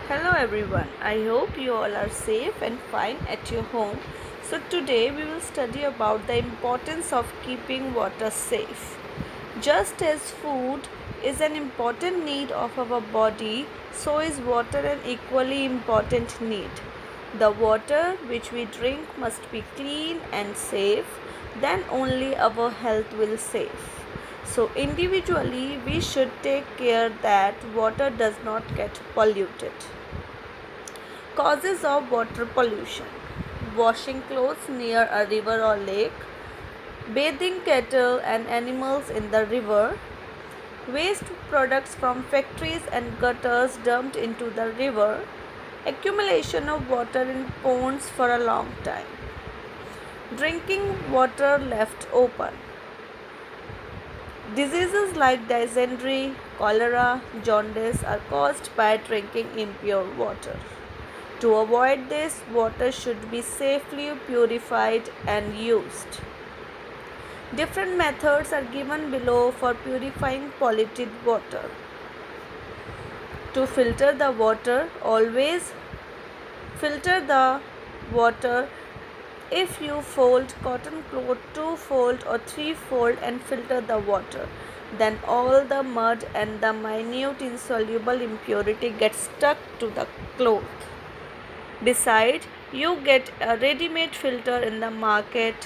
Hello everyone, I hope you all are safe and fine at your home. So today we will study about the importance of keeping water safe. Just as food is an important need of our body, so is water an equally important need. The water which we drink must be clean and safe, then only our health will save. So individually we should take care that water does not get polluted. Causes of water pollution: washing clothes near a river or lake, bathing cattle and animals in the river, waste products from factories and gutters dumped into the river, accumulation of water in ponds for a long time, drinking water left open. Diseases like dysentery, cholera, jaundice are caused by drinking impure water. To avoid this, water should be safely purified and used. Different methods are given below for purifying polluted water. To filter the water, always filter the water. If you fold cotton cloth 2-fold or 3-fold and filter the water, then all the mud and the minute insoluble impurity gets stuck to the cloth. Besides, you get a ready-made filter in the market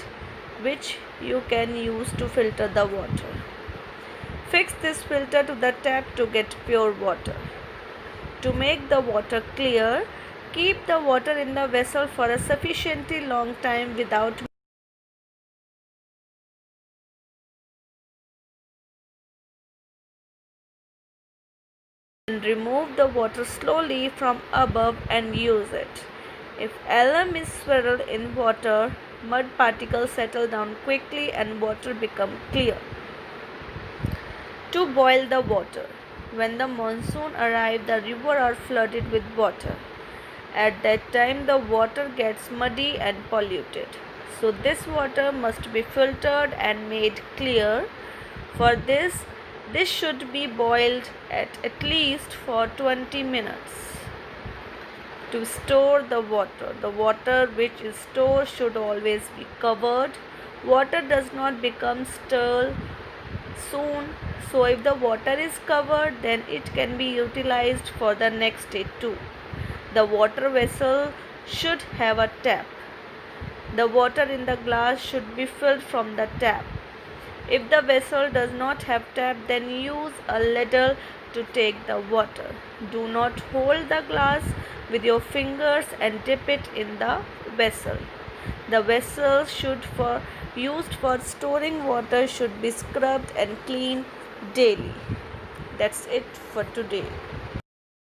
which you can use to filter the water. Fix this filter to the tap to get pure water. To make the water clear, keep the water in the vessel for a sufficiently long time without and remove the water slowly from above and use it. If alum is swirled in water, mud particles settle down quickly and water becomes clear. To boil the water. When the monsoon arrives, the river are flooded with water. At that time, the water gets muddy and polluted. So this water must be filtered and made clear. For this should be boiled at least for 20 minutes. To store the water which is stored should always be covered. Water does not become stale soon, so if the water is covered, then it can be utilized for the next day too. The water vessel should have a tap. The water in the glass should be filled from the tap. If the vessel does not have tap, then use a ladle to take the water. Do not hold the glass with your fingers and dip it in the vessel. The vessel used for storing water should be scrubbed and cleaned daily. That's it for today.